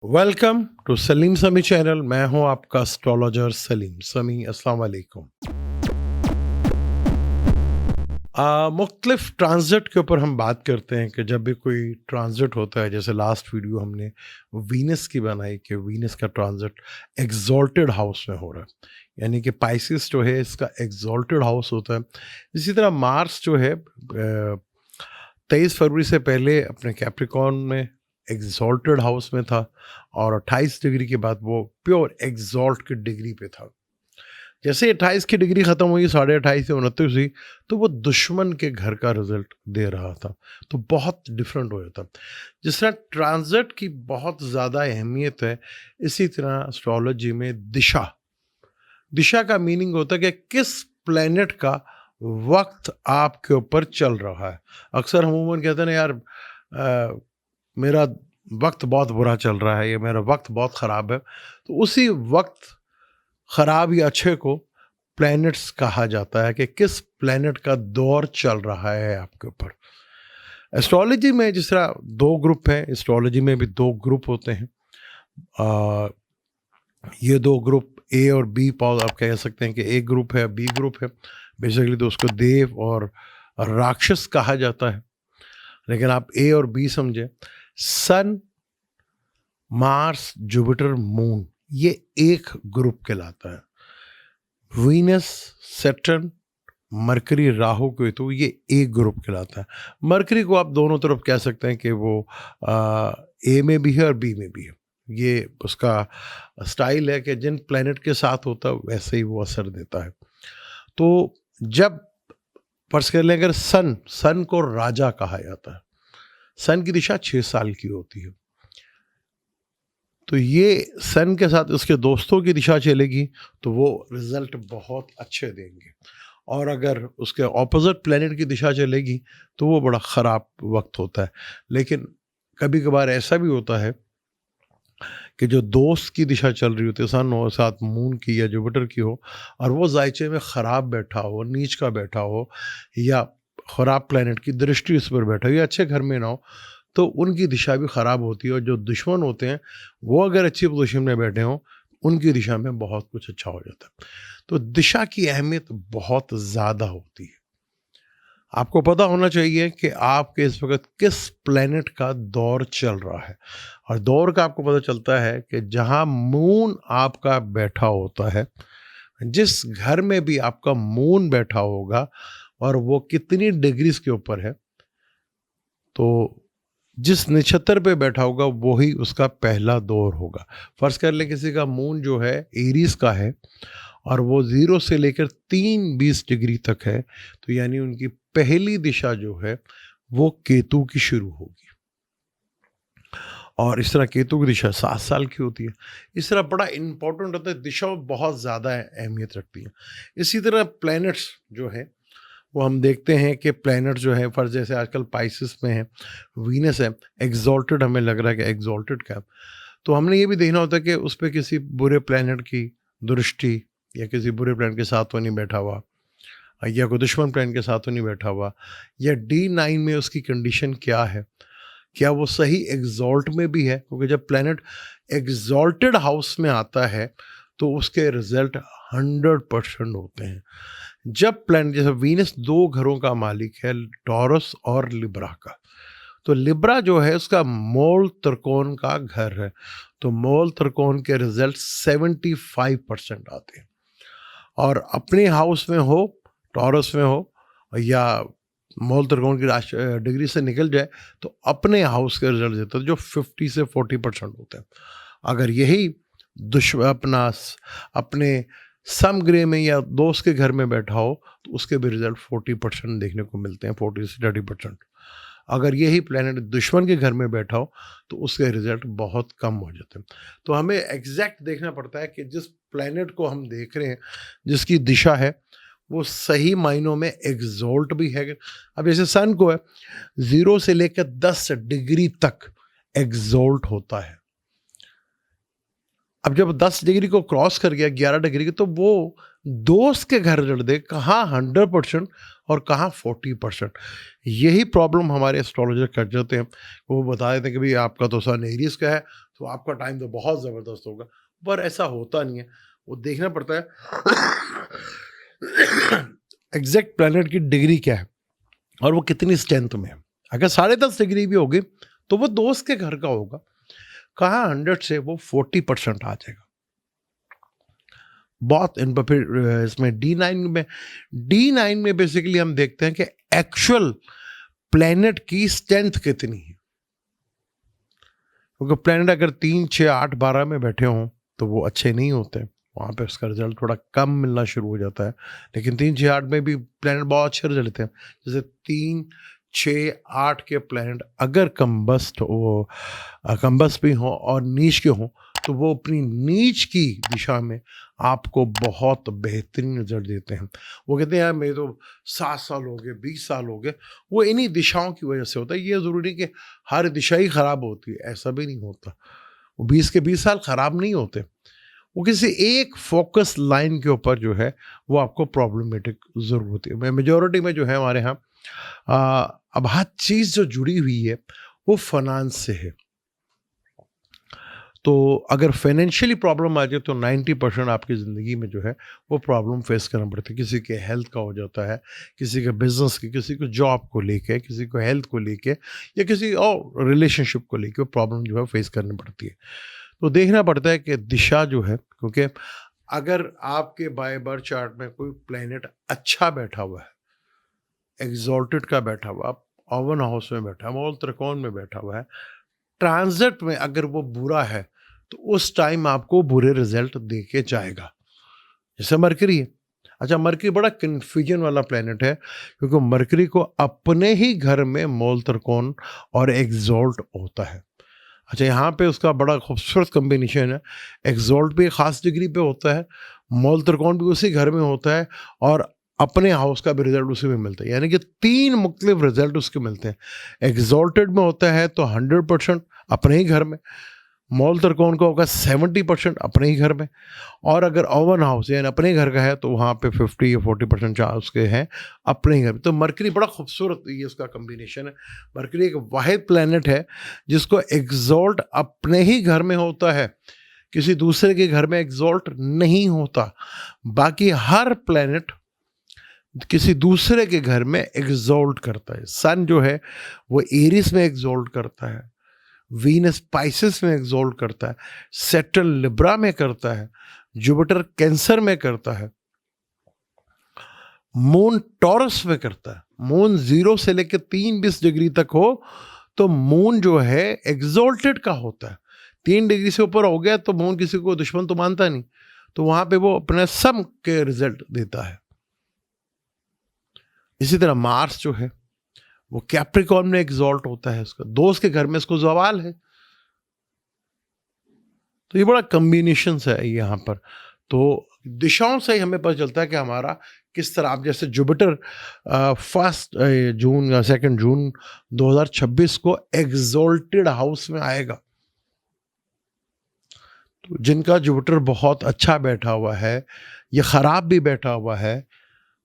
Welcome to Salim समी channel. मैं हूं आपका एस्ट्रोलॉजर सलीम समी। अस्सलाम वालेकुम। मुख्तलिफ ट्रांजिट के ऊपर हम बात करते हैं कि जब भी कोई ट्रांजिट होता है, जैसे लास्ट वीडियो हमने वीनस की बनाई कि वीनस का ट्रांजिट एग्जॉल्टेड हाउस में हो रहा है, यानी कि पाइसिस जो है इसका एग्जॉल्टेड हाउस होता है। इसी तरह मार्स जो है 23 फरवरी से पहले अपने कैप्रिकॉर्न में एग्जॉल्टेड हाउस में था और 28 डिग्री के बाद वो प्योर एग्जॉल्ट की डिग्री पे था। जैसे 28 की डिग्री ख़त्म हुई, 28.5 से 29 हुई, तो वो दुश्मन के घर का रिजल्ट दे रहा था। तो बहुत डिफरेंट हो जाता। जिस तरह ट्रांजिट की बहुत ज़्यादा अहमियत है, इसी तरह एस्ट्रोलॉजी में दिशा दिशा का मीनिंग होता है कि किस प्लेनेट का वक्त आपके ऊपर चल रहा है। अक्सर हम उमूमन कहते हैं ना, यार मेरा वक्त बहुत बुरा चल रहा है, या मेरा वक्त बहुत ख़राब है। तो उसी वक्त ख़राब या अच्छे को प्लैनेट्स कहा जाता है कि किस प्लैनेट का दौर चल रहा है आपके ऊपर। एस्ट्रोलॉजी में जिस तरह दो ग्रुप हैं, एस्ट्रोलॉजी में भी दो ग्रुप होते हैं। आ, ये दो ग्रुप ए और बी पॉज आप कह सकते हैं कि ए ग्रुप है, बी ग्रुप है। बेसिकली तो उसको देव और राक्षस कहा जाता है, लेकिन आप ए और बी समझे। सन, मार्स, जुपिटर, मून, ये एक ग्रुप कहलाता है। Venus, Saturn, mercury, Rahu, Ketu, ये एक ग्रुप कहलाता है। मरकरी को आप दोनों तरफ कह सकते हैं कि वो ए में भी है और बी में भी है। ये उसका स्टाइल है कि जिन प्लेनेट के साथ होता है वैसे ही वो असर देता है। तो जब फर्ज कर लें, अगर सन को राजा कहा जाता है, सन की दिशा 6 साल की होती है, तो ये सन के साथ उसके दोस्तों की दिशा चलेगी तो वो रिजल्ट बहुत अच्छे देंगे। और अगर उसके ऑपोजिट प्लेनेट की दिशा चलेगी तो वो बड़ा ख़राब वक्त होता है। लेकिन कभी कभार ऐसा भी होता है कि जो दोस्त की दिशा चल रही होती है, सन हो साथ मून की या जुपिटर की हो, और वो जायचे में ख़राब बैठा हो, नीच का बैठा हो, या ख़राब प्लेनेट की दृष्टि उस पर बैठा हो, या अच्छे घर में ना हो, तो उनकी दिशा भी ख़राब होती है। और जो दुश्मन होते हैं वो अगर अच्छी पोजीशन में बैठे हों, उनकी दिशा में बहुत कुछ अच्छा हो जाता है। तो दिशा की अहमियत बहुत ज़्यादा होती है। आपको पता होना चाहिए कि आपके इस वक्त किस प्लेनेट का दौर चल रहा है। और दौर का आपको पता चलता है कि जहां मून आपका बैठा होता है, जिस घर में भी आपका मून बैठा होगा और वो कितनी डिग्रीज के ऊपर है, तो जिस नक्षत्र पे बैठा होगा वही उसका पहला दौर होगा। फर्ज कर ले किसी का मून जो है एरीज का है और वो 0 से लेकर 3-20 डिग्री तक है, तो यानी उनकी पहली दिशा जो है वो केतु की शुरू होगी। और इस तरह केतु की दिशा 7 साल की होती है। इस तरह बड़ा इंपॉर्टेंट होता है, दिशा बहुत ज़्यादा अहमियत रखती है। इसी तरह प्लैनेट्स जो है वो हम देखते हैं कि प्लैनेट जो है, फर्ज जैसे आजकल पाइसिस में है, वीनस है, एग्जॉल्टेड हमें लग रहा है कि एग्जॉल्टेड का, तो हमने ये भी देखना होता है कि उस पर किसी बुरे प्लैनेट की दृष्टि या किसी बुरे प्लैनेट के साथ तो नहीं बैठा हुआ, या कोई दुश्मन प्लैनेट के साथ तो नहीं बैठा हुआ, या D9 में उसकी कंडीशन क्या है, क्या वो सही एग्जॉल्ट में भी है। क्योंकि जब प्लैनेट एग्जॉल्टेड हाउस में आता है तो उसके रिजल्ट 100% होते हैं। जब प्लैनेट, जैसे वीनस 2 घरों का मालिक है, टॉरस और लिब्रा का, तो लिब्रा जो है उसका मोल त्रिकोण का घर है, तो मोल त्रिकोण के रिजल्ट 75% आते हैं। और अपने हाउस में हो, टॉरस में हो, या मोल त्रिकोण की डिग्री से निकल जाए तो अपने हाउस के रिजल्ट देता है जो 50 से 40% होते हैं। अगर यही अपने समग्रह में या दोस्त के घर में बैठा हो तो उसके भी रिजल्ट 40% देखने को मिलते हैं, 40 से 30%। अगर यही प्लेनेट दुश्मन के घर में बैठा हो तो उसके रिजल्ट बहुत कम हो जाते हैं। तो हमें एग्जैक्ट देखना पड़ता है कि जिस प्लेनेट को हम देख रहे हैं, जिसकी दिशा है, वो सही मायनों में एग्जॉल्ट भी है। अब जैसे सन को है, 0 से लेकर 10 डिग्री तक एग्जॉल्ट होता है। अब जब 10 डिग्री को क्रॉस कर गया, 11 डिग्री की, तो वो दोस्त के घर रिजल्ट दे, कहाँ 100% और कहाँ 40%। यही प्रॉब्लम हमारे एस्ट्रोलॉजर कर जाते हैं। वो बता देते हैं कि भाई आपका तो सन एरीज का है, तो आपका टाइम तो बहुत ज़बरदस्त होगा, पर ऐसा होता नहीं है। वो देखना पड़ता है एग्जैक्ट प्लैनेट की डिग्री क्या है और वो कितनी स्ट्रेंथ में है। अगर 10.5 डिग्री भी होगी तो वो दोस्त के घर का होगा, कहाँ 100 से वो 40% आ जाएगा। बहुत इन पर फिर इसमें D9 में बेसिकली हम देखते हैं कि एक्चुअल प्लैनेट की स्ट्रेंथ कितनी है, क्योंकि प्लैनेट अगर 3, 6, 8, 12 में बैठे हों तो वो अच्छे नहीं होते, वहाँ पे उसका रिजल्ट थोड़ा कम मिलना शुरू हो जाता है। लेकिन 3, 6, 8 में भी प्लैनेट बहुत अच्छे रिजल्ट देते हैं। जैसे 3, 6, 8 के प्लैनेट अगर कम्बस्ट भी हों और नीच के हों तो वो अपनी नीच की दिशा में आपको बहुत बेहतरीन रिजल्ट देते हैं। वो कहते हैं यार मेरे तो 7 साल हो गए, 20 साल हो गए, वो इन्हीं दिशाओं की वजह से होता है। ये ज़रूरी कि हर दिशा ही ख़राब होती है, ऐसा भी नहीं होता। वो 20 के 20 साल ख़राब नहीं होते, वो किसी एक फोकस लाइन के ऊपर जो है वो आपको प्रॉब्लमेटिक ज़रूर होती है। मैं मेजॉरिटी में जो है हमारे यहाँ अब हर चीज़ जो जुड़ी हुई है वो फाइनेंस से है। तो अगर फाइनेंशियली प्रॉब्लम आ जाए तो 90% आपकी ज़िंदगी में जो है वो प्रॉब्लम फेस करना पड़ता है। किसी के हेल्थ का हो जाता है, किसी के बिजनेस की, किसी को जॉब को लेके, किसी को हेल्थ को लेके या किसी और रिलेशनशिप को लेके प्रॉब्लम जो है फेस करनी पड़ती है। तो देखना पड़ता है कि दिशा जो है, क्योंकि अगर आपके बाय बर्थ चार्ट में कोई प्लैनेट अच्छा बैठा हुआ है, एग्जॉल्टेड का बैठा हुआ, ओवन हाउस में बैठा हुआ, मूल त्रिकोण में बैठा हुआ है, ट्रांजिट में अगर वो बुरा है तो उस टाइम आपको बुरे रिजल्ट दे के जाएगा। जैसे मरकरी है। अच्छा, मरकरी बड़ा कन्फ्यूजन वाला प्लेनेट है, क्योंकि मरकरी को अपने ही घर में मूल त्रिकोण और एग्जॉल्ट होता है। अच्छा, यहाँ पे उसका बड़ा खूबसूरत कॉम्बिनेशन है। एग्जॉल्ट भी एक खास डिग्री पे होता है, मूल त्रिकोण भी उसी घर में होता है और अपने हाउस का भी रिजल्ट उसी में मिलता है। यानी कि 3 मुख्तलिफ रिजल्ट उसके मिलते हैं। एग्जॉल्टेड में होता है तो 100% अपने ही घर में, मूल त्रिकोण का होगा 70% अपने ही घर में, और अगर ओवन हाउस यानी अपने घर का है तो वहाँ पे 50 या 40% चांस उसके हैं अपने ही घर में। तो मरकरी बड़ा खूबसूरत ये उसका कम्बिनेशन है। मरकरी एक वाहिद प्लैनेट है जिसको एग्जॉल्ट अपने ही घर में होता है, किसी दूसरे के घर में एग्जॉल्ट नहीं होता। बाकी हर प्लैनेट किसी दूसरे के घर में एग्जॉल्ट करता है। सन जो है वो एरिस में एग्जॉल्ट करता है, वीनस पाइसेस में एग्जॉल्ट करता है, सैटर्न लिब्रा में करता है, जुपिटर कैंसर में करता है, मून टॉरस में करता है। मून 0 से लेकर 3-20 डिग्री तक हो तो मून जो है एग्जॉल्टेड का होता है। 3 डिग्री से ऊपर हो गया तो मून किसी को दुश्मन तो मानता नहीं, तो वहां पे वो अपने सम के रिजल्ट देता है। इसी तरह मार्स जो है वो कैप्रिकॉर्न में एग्जॉल्ट होता है, उसका दोस्त के घर में इसको ज़वाल है। तो ये बड़ा कम्बिनेशन है यहाँ पर। तो दिशाओं से ही हमें पता चलता है कि हमारा किस तरह, आप जैसे जुपिटर 1 जून या 2 जून 2026 को एग्जॉल्टेड हाउस में आएगा। तो जिनका जुपिटर बहुत अच्छा बैठा हुआ है या ख़राब भी बैठा हुआ है,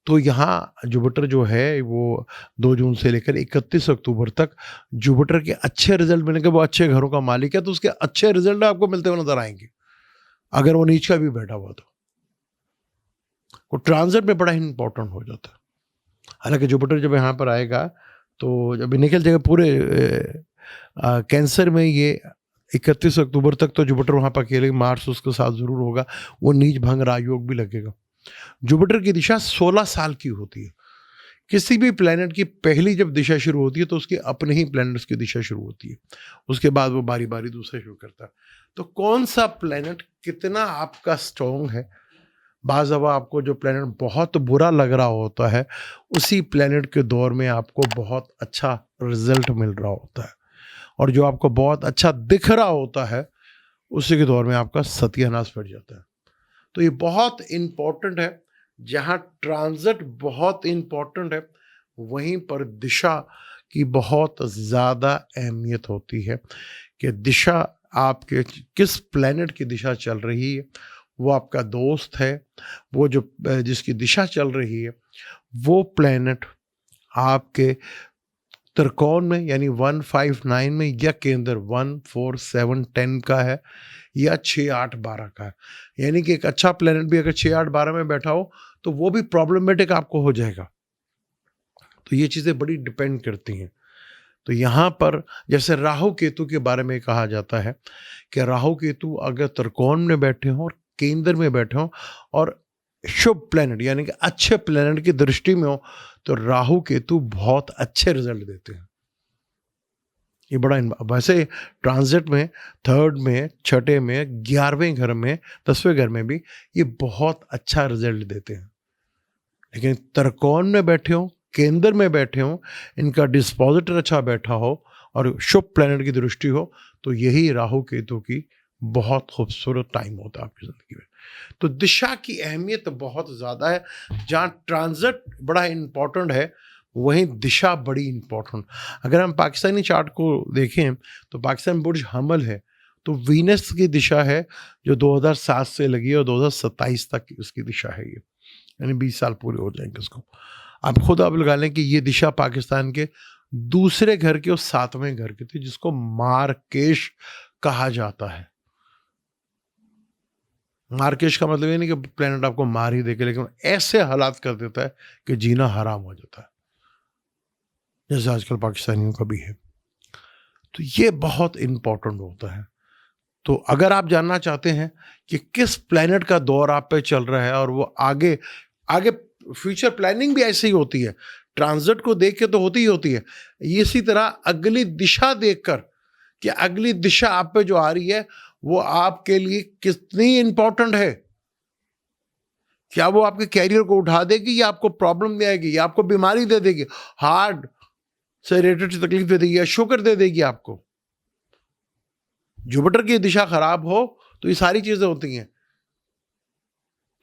तो यहाँ जुपिटर जो है वो 2 जून से लेकर 31 अक्टूबर तक जुपिटर के अच्छे रिजल्ट मिलेंगे। वो अच्छे घरों का मालिक है तो उसके अच्छे रिजल्ट आपको मिलते हुए नजर आएंगे। अगर वो नीच का भी बैठा हुआ तो वो ट्रांजिट में बड़ा इंपॉर्टेंट हो जाता है। हालांकि जुपिटर जब यहाँ पर आएगा तो जब निकल जाएगा पूरे कैंसर में, ये 31 अक्टूबर तक तो जुपिटर वहाँ पर अकेले, मार्स उसके साथ ज़रूर होगा, वो नीच भंग राजयोग भी लगेगा। जुपिटर की दिशा 16 साल की होती है। किसी भी प्लैनेट की पहली जब दिशा शुरू होती है तो उसके अपने ही प्लैनेट्स की दिशा शुरू होती है, उसके बाद वो बारी बारी दूसरे शुरू करता है। तो कौन सा प्लैनेट कितना आपका स्ट्रॉन्ग है, बाज़ दफ़ा आपको जो प्लैनेट बहुत बुरा लग रहा होता है उसी प्लैनेट के दौर में आपको बहुत अच्छा रिजल्ट मिल रहा होता है, और जो आपको बहुत अच्छा दिख रहा होता है उसी के दौर में आपका सत्यानाश पड़ जाता है। तो ये बहुत इम्पोर्टेंट है। जहाँ ट्रांजिट बहुत इम्पोर्टेंट है वहीं पर दिशा की बहुत ज़्यादा अहमियत होती है कि दिशा आपके किस प्लैनेट की दिशा चल रही है वो आपका दोस्त है, वो जो जिसकी दिशा चल रही है, वो प्लैनेट आपके त्रिकोण में यानी 159 में या केंद्र 1 4 7 10 का है या 6 8 12 का है। यानी कि एक अच्छा प्लैनेट भी अगर 6 8 12 में बैठा हो तो वो भी प्रॉब्लमेटिक आपको हो जाएगा। तो ये चीज़ें बड़ी डिपेंड करती हैं। तो यहाँ पर जैसे राहु केतु के बारे में कहा जाता है कि राहु केतु अगर त्रिकोण में बैठे हों और केंद्र में बैठे हों और शुभ प्लैनेट यानी कि अच्छे प्लैनेट की दृष्टि में हो तो राहु केतु बहुत अच्छे रिजल्ट देते हैं। ये बड़ा वैसे ट्रांजिट में थर्ड में, छठे में, 11वें घर में, 10वें घर में भी ये बहुत अच्छा रिजल्ट देते हैं। लेकिन त्रिकोण में बैठे हो, केंद्र में बैठे हो, इनका डिस्पोजिटर अच्छा बैठा हो और शुभ प्लैनेट की दृष्टि हो तो यही राहु केतु की बहुत खूबसूरत टाइम होता है आपकी ज़िंदगी में। तो दिशा की अहमियत बहुत ज़्यादा है। जहाँ ट्रांजिट बड़ा इम्पोर्टेंट है वहीं दिशा बड़ी इम्पोर्टेंट। अगर हम पाकिस्तानी चार्ट को देखें तो पाकिस्तान बुर्ज हमल है, तो वीनस की दिशा है जो 2007 से लगी है और 2027 तक की उसकी दिशा है। ये यानी 20 साल पूरे हो जाएंगे उसको। आप लगा लें कि ये दिशा पाकिस्तान के दूसरे घर के और 7वें घर के थे जिसको मार्केश कहा जाता है। मार्केश का मतलब ये नहीं कि प्लेनेट आपको मार ही देके, लेकिन ऐसे हालात कर देता है कि जीना हराम हो जाता है, जैसे आजकल पाकिस्तानियों का भी है। तो ये बहुत इंपॉर्टेंट होता है। तो अगर आप जानना चाहते हैं कि किस प्लेनेट का दौर आप पे चल रहा है और वो आगे आगे फ्यूचर प्लानिंग भी ऐसे ही होती है, ट्रांजिट को देख के तो होती ही होती है, इसी तरह अगली दिशा देखकर कि अगली दिशा आप पे जो आ रही है वो आपके लिए कितनी इंपॉर्टेंट है। क्या वो आपके कैरियर को उठा देगी या आपको प्रॉब्लम दे आएगी या आपको बीमारी दे देगी, हार्ट से रिलेटेड तकलीफ दे देगी या शुगर दे देगी आपको। जुपिटर की दिशा खराब हो तो ये सारी चीजें होती हैं।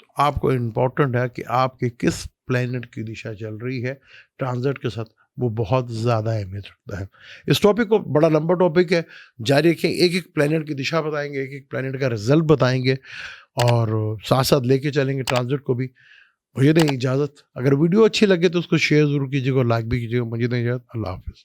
तो आपको इंपॉर्टेंट है कि आपके किस प्लेनेट की दिशा चल रही है ट्रांजिट के साथ, वो बहुत ज़्यादा अहमियत रखता है। इस टॉपिक को बड़ा लंबा टॉपिक है, जारी रखें, एक एक प्लेनेट की दिशा बताएंगे, एक एक प्लेनेट का रिजल्ट बताएंगे और साथ साथ लेके चलेंगे ट्रांजिट को भी। मुझे दें इजाज़त। अगर वीडियो अच्छी लगे तो उसको शेयर ज़रूर कीजिएगा और लाइक भी कीजिएगा। मुझे दें इजाज़त। अल्लाह हाफिज़।